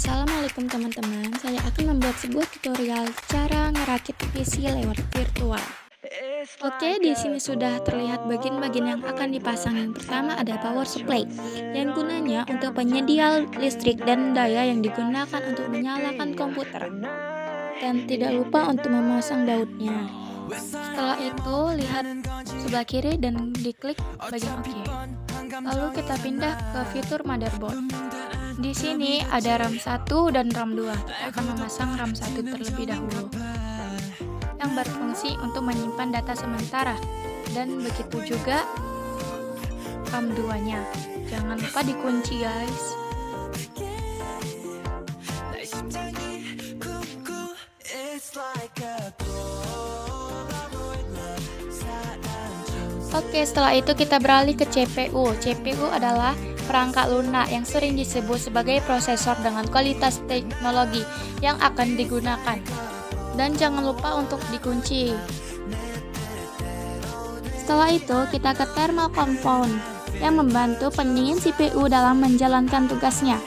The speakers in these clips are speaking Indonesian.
Assalamualaikum teman-teman, saya akan membuat sebuah tutorial cara ngerakit PC lewat virtual. Oke, di sini sudah terlihat bagian-bagian yang akan dipasang. Yang pertama ada power supply, yang gunanya untuk penyedia listrik dan daya yang digunakan untuk menyalakan komputer. Dan tidak lupa untuk memasang bautnya. Setelah itu, lihat sebelah kiri dan diklik bagian OK. Lalu kita pindah ke fitur motherboard. Di sini ada RAM 1 dan RAM 2. Kita akan memasang RAM 1 terlebih dahulu, yang berfungsi untuk menyimpan data sementara, dan begitu juga RAM 2-nya. Jangan lupa dikunci, guys. Oke, setelah itu kita beralih ke CPU. CPU adalah perangkat lunak yang sering disebut sebagai prosesor dengan kualitas teknologi yang akan digunakan. Dan jangan lupa untuk dikunci. Setelah itu, kita ke thermal compound yang membantu pendingin CPU dalam menjalankan tugasnya.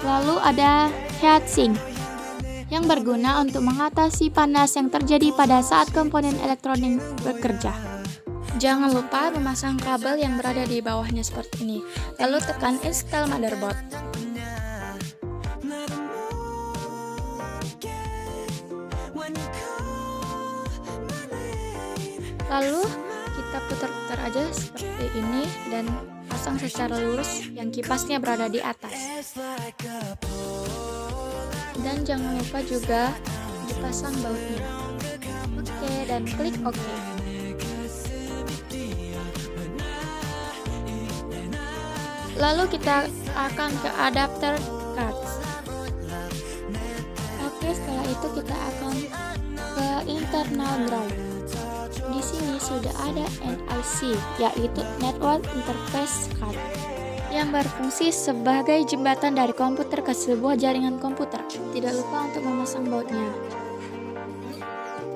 Lalu ada heatsink yang berguna untuk mengatasi panas yang terjadi pada saat komponen elektronik bekerja. Jangan lupa memasang kabel yang berada di bawahnya seperti ini. Lalu tekan install motherboard. Lalu kita putar-putar aja seperti ini dan pasang secara lurus yang kipasnya berada di atas. Dan jangan lupa juga dipasang bautnya. Oke, dan klik OK. Lalu kita akan ke adapter cards. Oke, setelah itu kita akan ke internal drive. Di sini sudah ada NIC, yaitu Network Interface Card, yang berfungsi sebagai jembatan dari komputer ke sebuah jaringan komputer. Tidak lupa untuk memasang bautnya.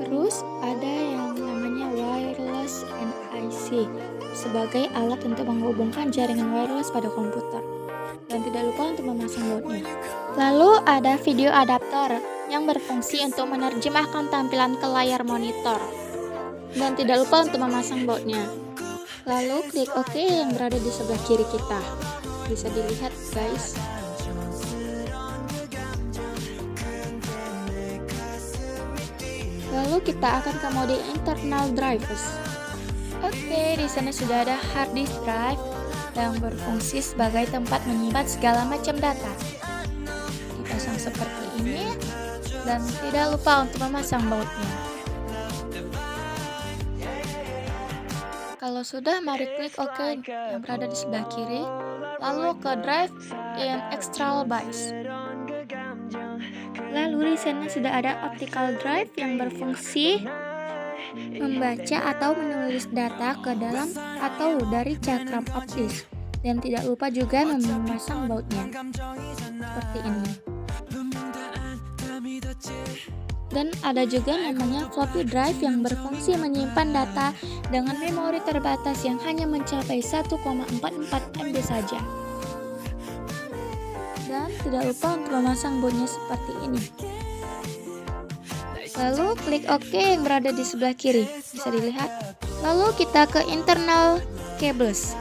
Terus ada yang namanya wireless NIC, sebagai alat untuk menghubungkan jaringan wireless pada komputer. Dan tidak lupa untuk memasang bautnya. Lalu ada video adapter yang berfungsi untuk menerjemahkan tampilan ke layar monitor. Dan tidak lupa untuk memasang bautnya. Lalu klik OK yang berada di sebelah kiri kita. Bisa dilihat, guys. Lalu kita akan ke mode internal drivers. Oke, di sana sudah ada hard disk drive yang berfungsi sebagai tempat menyimpan segala macam data. Dipasang seperti ini dan tidak lupa untuk memasang bautnya. Kalau sudah, mari klik OK yang berada di sebelah kiri. Lalu ke drive in external bus. Lalu di sana sudah ada optical drive yang berfungsi membaca atau menulis data ke dalam atau dari cakram optis. Dan tidak lupa juga memasang bautnya seperti ini. Dan ada juga namanya floppy drive yang berfungsi menyimpan data dengan memori terbatas yang hanya mencapai 1,44 MB saja. Dan tidak lupa untuk memasang bautnya seperti ini. Lalu klik OK yang berada di sebelah kiri, bisa dilihat. Lalu kita ke internal cables.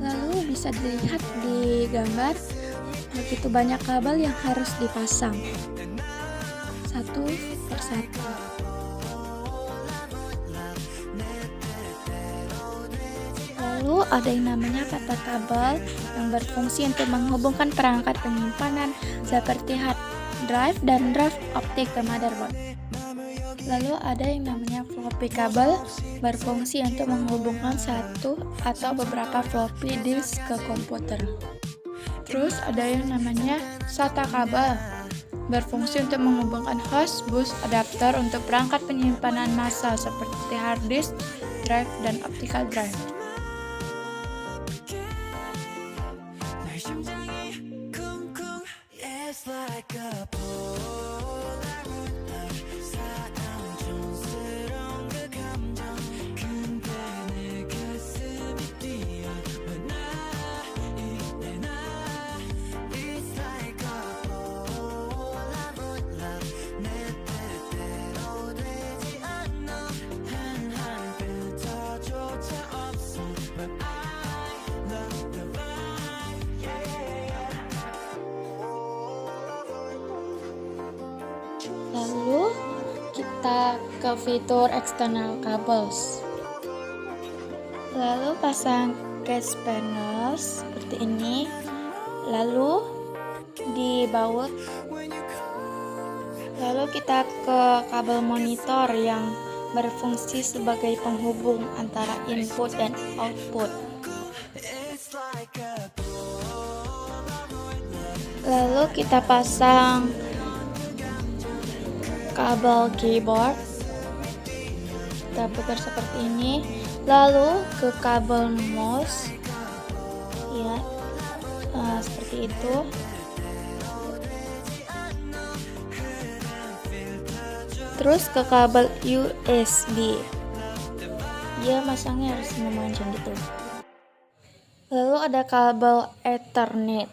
Lalu bisa dilihat di gambar begitu banyak kabel yang harus dipasang satu persatu. Lalu ada yang namanya peta kabel yang berfungsi untuk menghubungkan perangkat penyimpanan seperti hard drive dan drive optik ke motherboard. Lalu ada yang namanya floppy kabel, berfungsi untuk menghubungkan satu atau beberapa floppy disk ke komputer. Terus ada yang namanya SATA kabel, berfungsi untuk menghubungkan host bus adapter untuk perangkat penyimpanan massal seperti hard disk, drive, dan optical drive. ke fitur external cables. Lalu pasang case panel seperti ini. Lalu dibaut. Lalu kita ke kabel monitor yang berfungsi sebagai penghubung antara input dan output. Lalu kita pasang kabel keyboard, kita putar seperti ini. Lalu ke kabel mouse, ya, seperti itu. Terus ke kabel USB, dia masangnya harus memanjang gitu. Lalu ada kabel Ethernet,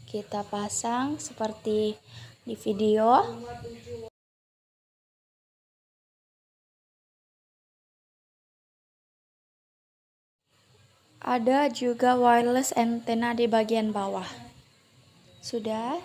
kita pasang seperti di video. Ada juga wireless antenna di bagian bawah. Sudah.